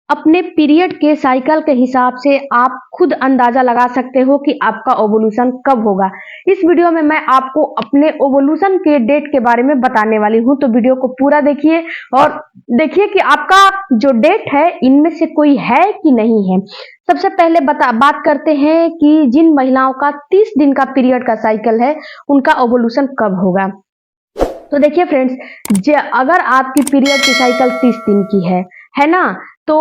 अपने पीरियड के साइकिल के हिसाब से आप खुद अंदाजा लगा सकते हो कि आपका ओवुलेशन कब होगा। इस वीडियो में मैं आपको अपने ओवुलेशन के डेट के बारे में बताने वाली हूँ, तो वीडियो को पूरा देखिए और देखिए कि आपका जो डेट है इनमें से कोई है कि नहीं है। सबसे पहले बात करते हैं कि जिन महिलाओं का 30 दिन का पीरियड का साइकिल है उनका ओवुलेशन कब होगा। तो देखिए फ्रेंड्स, अगर आपकी पीरियड की साइकिल 30 दिन की है ना, तो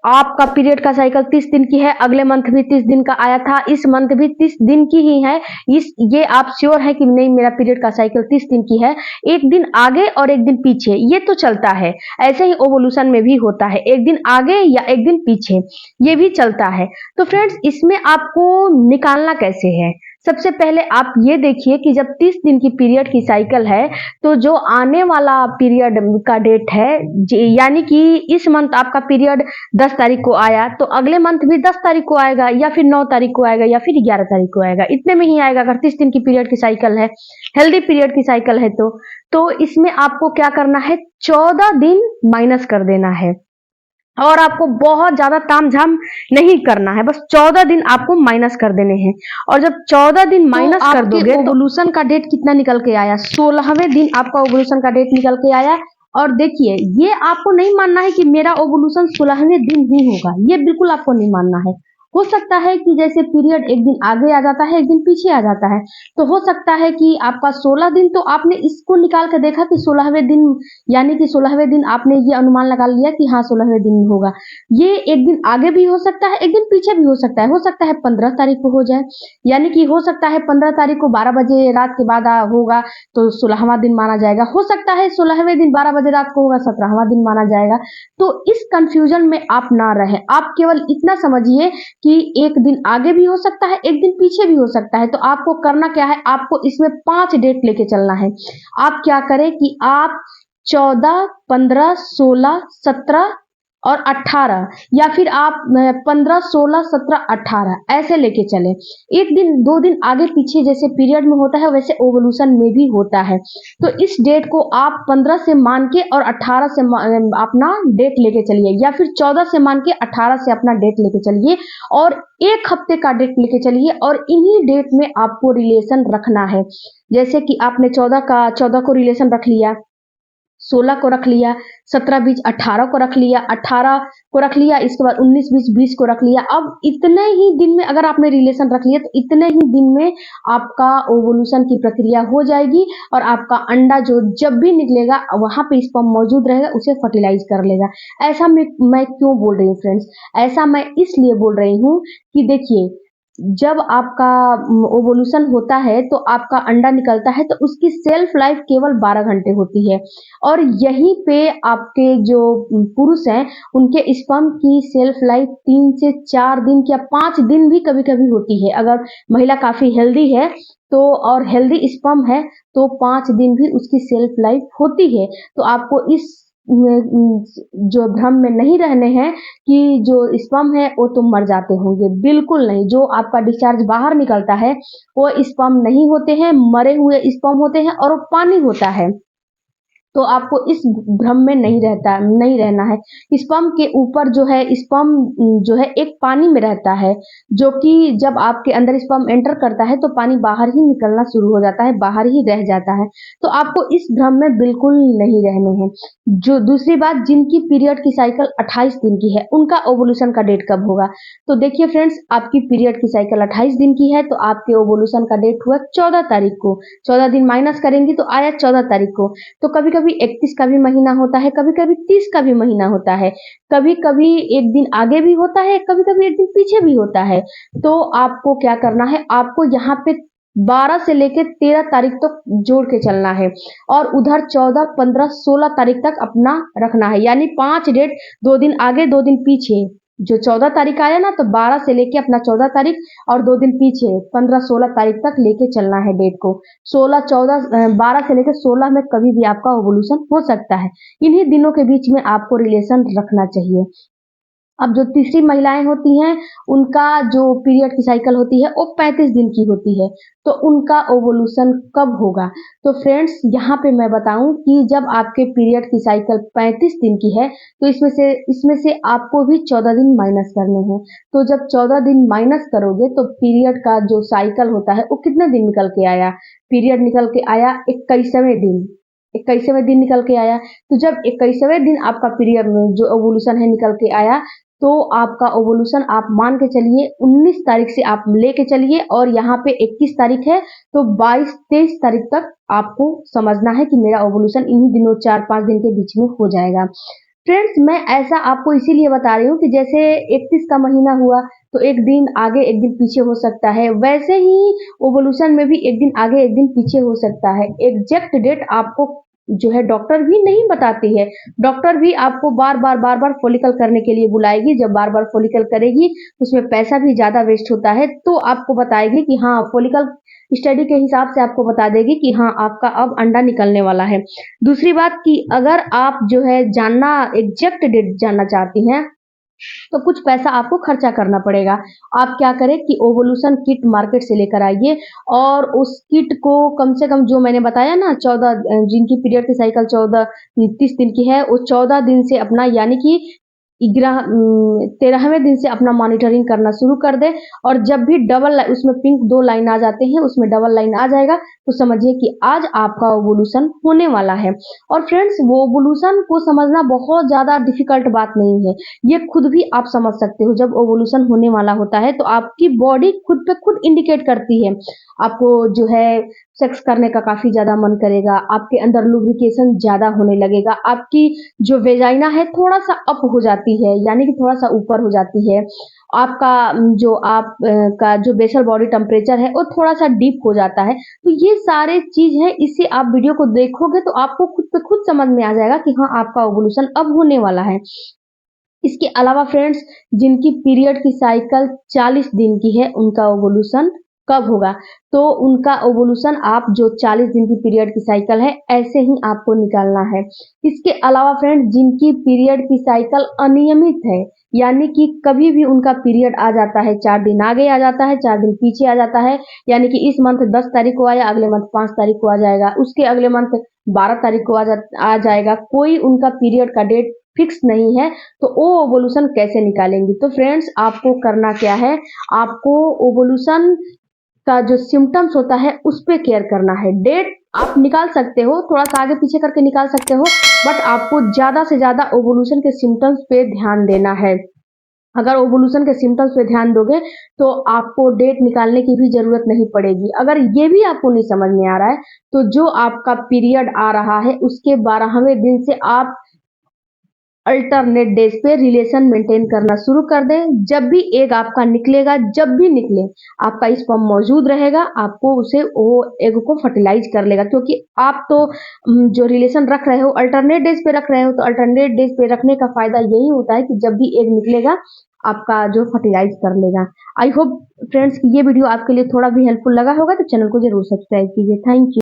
आपका पीरियड का साइकिल 30 दिन की है, अगले मंथ भी 30 दिन का आया था, इस मंथ भी 30 दिन की ही है। ये आप श्योर है कि नहीं मेरा पीरियड का साइकिल 30 दिन की है, एक दिन आगे और एक दिन पीछे ये तो चलता है। ऐसे ही ओवुलेशन में भी होता है, एक दिन आगे या एक दिन पीछे ये भी चलता है। तो फ्रेंड्स, इसमें आपको निकालना कैसे है। सबसे पहले आप ये देखिए कि जब 30 दिन की पीरियड की साइकिल है, तो जो आने वाला पीरियड का डेट है, यानी कि इस मंथ आपका पीरियड 10 तारीख को आया, तो अगले मंथ भी 10 तारीख को आएगा या फिर 9 तारीख को आएगा या फिर 11 तारीख को आएगा, इतने में ही आएगा। अगर 30 दिन की पीरियड की साइकिल है, हेल्दी पीरियड की साइकिल है, तो इसमें आपको क्या करना है, 14 दिन माइनस कर देना है और आपको बहुत ज्यादा तामझाम नहीं करना है, बस 14 दिन आपको माइनस कर देने हैं। और जब 14 दिन माइनस कर दोगे तो ओवुलेशन का डेट कितना निकल के आया, 16वें दिन आपका ओवुलेशन का डेट निकल के आया। और देखिए, ये आपको नहीं मानना है कि मेरा ओवुलेशन 16वें दिन ही होगा, ये बिल्कुल आपको नहीं मानना है। हो सकता है कि जैसे पीरियड एक दिन आगे आ जाता है, एक दिन पीछे आ जाता है, तो हो सकता है कि आपका 16 दिन, तो आपने इसको निकाल कर देखा कि 16वें दिन, यानी कि 16वें दिन आपने ये अनुमान लगा लिया कि हाँ 16वें दिन होगा। ये एक दिन आगे भी हो सकता है, एक दिन पीछे भी हो सकता है 15 तारीख को हो जाए, यानी कि हो सकता है 15 तारीख को 12 बजे रात के बाद होगा तो 16वां दिन माना जाएगा, हो सकता है 16वें दिन 12 बजे रात को होगा, 17वां दिन माना जाएगा। तो इस कंफ्यूजन में आप ना रहें, आप केवल इतना समझिए कि एक दिन आगे भी हो सकता है, एक दिन पीछे भी हो सकता है। तो आपको करना क्या है, आपको इसमें 5 डेट लेके चलना है। आप क्या करें कि आप 14, 15, 16, 17 और 18, या फिर आप 15, 16, 17, 18 ऐसे लेके चले। एक दिन 2 दिन आगे पीछे जैसे पीरियड में होता है वैसे ओवुलेशन में भी होता है। तो इस डेट को आप 15 से मान के और 18 से अपना डेट लेके चलिए, या फिर 14 से मान के 18 से अपना डेट लेके चलिए और एक हफ्ते का डेट लेके चलिए, और इन्हीं डेट में आपको रिलेशन रखना है। जैसे कि आपने 14 को रिलेशन रख लिया, 16 को रख लिया, 17 बीच 18 को रख लिया, 18 को रख लिया, इसके बाद 19 बीच 20 को रख लिया। अब इतने ही दिन में अगर आपने रिलेशन रख लिया तो इतने ही दिन में आपका ओवुलेशन की प्रक्रिया हो जाएगी और आपका अंडा जो जब भी निकलेगा वहां पे स्पर्म मौजूद रहेगा, उसे फर्टिलाइज कर लेगा। ऐसा मैं क्यों बोल रही हूँ फ्रेंड्स, ऐसा मैं इसलिए बोल रही हूँ कि देखिए, जब आपका ओवुलेशन होता है तो आपका अंडा निकलता है, तो उसकी सेल्फ लाइफ केवल 12 घंटे होती है। और यहीं पे आपके जो पुरुष हैं उनके स्पर्म की सेल्फ लाइफ 3 से 4 दिन या 5 दिन भी कभी कभी होती है। अगर महिला काफी हेल्दी है तो, और हेल्दी स्पर्म है, तो 5 दिन भी उसकी सेल्फ लाइफ होती है। तो आपको इस जो भ्रम में नहीं रहने हैं कि जो स्पर्म है वो तो मर जाते होंगे, बिल्कुल नहीं। जो आपका डिस्चार्ज बाहर निकलता है वो स्पर्म नहीं होते हैं, मरे हुए स्पर्म होते हैं और वो पानी होता है। तो आपको इस भ्रम में नहीं रहना है। स्पर्म के ऊपर जो है, स्पर्म जो है एक पानी में रहता है, जो कि जब आपके अंदर स्पर्म एंटर करता है तो पानी बाहर ही निकलना शुरू हो जाता है, बाहर ही रह जाता है। तो आपको इस भ्रम में बिल्कुल नहीं रहने हैं। जो दूसरी बात, जिनकी पीरियड की साइकिल 28 दिन की है उनका ओवुलेशन का डेट कब होगा। तो देखिए फ्रेंड्स, आपकी पीरियड की साइकिल 28 दिन की है तो आपके ओवुलेशन का डेट हुआ 14 तारीख को। 14 दिन माइनस करेंगी तो आया 14 तारीख को। तो कभी कभी 31 का भी महीना होता है, कभी कभी 30 का भी महीना होता है, कभी कभी एक दिन आगे भी होता है, कभी कभी एक दिन पीछे भी होता है। तो आपको क्या करना है, आपको यहाँ पे 12 से लेकर 13 तारीख तक जोड़ के चलना है और उधर 14, 15, 16 तारीख तक अपना रखना है, यानी 5 डेट, 2 दिन आगे 2 दिन पीछे। जो 14 तारीख आया ना, तो 12 से लेके अपना 14 तारीख और 2 दिन पीछे 15, 16 तारीख तक लेके चलना है डेट को। 16, 14, 12 से लेकर 16 में कभी भी आपका ओवुलेशन हो सकता है। इन्हीं दिनों के बीच में आपको रिलेशन रखना चाहिए। अब जो तीसरी महिलाएं होती हैं उनका जो पीरियड की साइकिल होती है वो 35 दिन की होती है, तो उनका ओवुलेशन कब होगा? तो फ्रेंड्स यहाँ पे मैं बताऊं कि जब आपके पीरियड की साइकिल 35 दिन की है तो इसमें से आपको भी 14 दिन माइनस करने हैं। तो जब 14 दिन माइनस करोगे तो पीरियड का जो साइकिल होता है वो कितने दिन निकल के आया? पीरियड निकल के आया 21वें दिन। 21वें दिन निकल के आया। तो जब 21वें दिन आपका पीरियड जो ओवुलेशन है निकल के आया, तो आपका ओवुलेशन आप मान के चलिए 19 तारीख से आप लेके चलिए, और यहाँ पे 21 तारीख है तो 22-23 तारीख तक आपको समझना है कि मेरा ओवुलेशन इन्हीं दिनों 4-5 दिन के बीच में हो जाएगा। फ्रेंड्स, मैं ऐसा आपको इसीलिए बता रही हूँ कि जैसे 31 का महीना हुआ तो एक दिन आगे एक दिन पीछे हो सकता है, वैसे ही ओवुलेशन में भी एक दिन आगे एक दिन पीछे हो सकता है। एग्जैक्ट डेट आपको जो है डॉक्टर भी नहीं बताती है। डॉक्टर भी आपको बार बार फॉलिकल करने के लिए बुलाएगी। जब बार बार फॉलिकल करेगी उसमें पैसा भी ज्यादा वेस्ट होता है, तो आपको बताएगी कि हाँ, फॉलिकल स्टडी के हिसाब से आपको बता देगी कि हाँ, आपका अब अंडा निकलने वाला है। दूसरी बात कि अगर आप जो है जानना एग्जैक्ट डेट जानना चाहती हैं तो कुछ पैसा आपको खर्चा करना पड़ेगा। आप क्या करें कि ओवुलेशन किट मार्केट से लेकर आइए, और उस किट को कम से कम जो मैंने बताया ना 14 जिनकी पीरियड की साइकिल 30 दिन की है, वो 14 दिन से अपना यानी कि 13वें दिन से अपना मॉनिटरिंग करना शुरू कर दे। और जब भी डबल उसमें पिंक 2 लाइन आ जाते हैं, उसमें डबल लाइन आ जाएगा तो समझिए कि आज आपका ओवुलेशन होने वाला है। और फ्रेंड्स, वो ओवुलेशन को समझना बहुत ज़्यादा डिफिकल्ट बात नहीं है, ये खुद भी आप समझ सकते हो। जब ओवुलेशन होने वाला होता है तो आपकी बॉडी खुद पे खुद इंडिकेट करती है, आपको जो है सेक्स करने का काफ़ी ज़्यादा मन करेगा, आपके अंदर लुब्रिकेशन ज़्यादा होने लगेगा, आपकी जो वेजाइना है थोड़ा-सा अप हो जाती है, यानी कि थोड़ा-सा ऊपर हो जाती है। आपका जो का जो बेसल बॉडी टेम्परेचर है वो थोड़ा-सा डीप हो जाता है। तो ये सारे चीज़ है, इससे आप वीडियो को देखोगे तो आपको खुद पे खुद समझ में आ जाएगा कि हाँ, आपका ओवुलेशन अब होने वाला है। इसके अलावा फ्रेंड्स, जिनकी पीरियड की साइकिल 40 दिन की है उनका ओवुलेशन कब होगा? तो उनका ओवुलेशन आप जो 40 दिन की पीरियड की साइकिल है ऐसे ही आपको निकालना है। इसके अलावा फ्रेंड्स, जिनकी पीरियड की साइकिल अनियमित है, यानी कि कभी भी उनका पीरियड आ जाता है, 4 दिन आगे आ जाता है, 4 दिन पीछे आ जाता है, यानी कि इस मंथ 10 तारीख को आया, अगले मंथ 5 तारीख को आ जाएगा, उसके अगले मंथ 12 तारीख को आ जाएगा, कोई उनका पीरियड का डेट फिक्स नहीं है, तो वो ओवुलेशन कैसे निकालेंगी? तो फ्रेंड्स, आपको करना क्या है, आपको ओवुलेशन का जो सिम्टम्स होता है उस पे केयर करना है। डेट आप निकाल सकते हो, थोड़ा सा आगे पीछे करके निकाल सकते हो, बट आपको ज्यादा से ज्यादा ओवुलेशन के सिम्टम्स पे ध्यान देना है। अगर ओवुलेशन के सिम्टम्स पे ध्यान दोगे तो आपको डेट निकालने की भी जरूरत नहीं पड़ेगी। अगर ये भी आपको नहीं समझ में आ रहा है तो जो आपका पीरियड आ रहा है उसके 12वें दिन से आप अल्टरनेट डेज पे रिलेशन मेंटेन करना शुरू कर दें। जब भी एग आपका निकलेगा, जब भी निकले, आपका स्पर्म मौजूद रहेगा, आपको उसे वो एग को फर्टिलाइज कर लेगा, क्योंकि आप तो जो रिलेशन रख रहे हो अल्टरनेट डेज पे रख रहे हो, तो अल्टरनेट डेज पे रखने का फायदा यही होता है कि जब भी एग निकलेगा आपका जो फर्टिलाइज कर लेगा। आई होप फ्रेंड्स कि ये वीडियो आपके लिए थोड़ा भी हेल्पफुल लगा होगा, तो चैनल को जरूर सब्सक्राइब कीजिए। Thank you.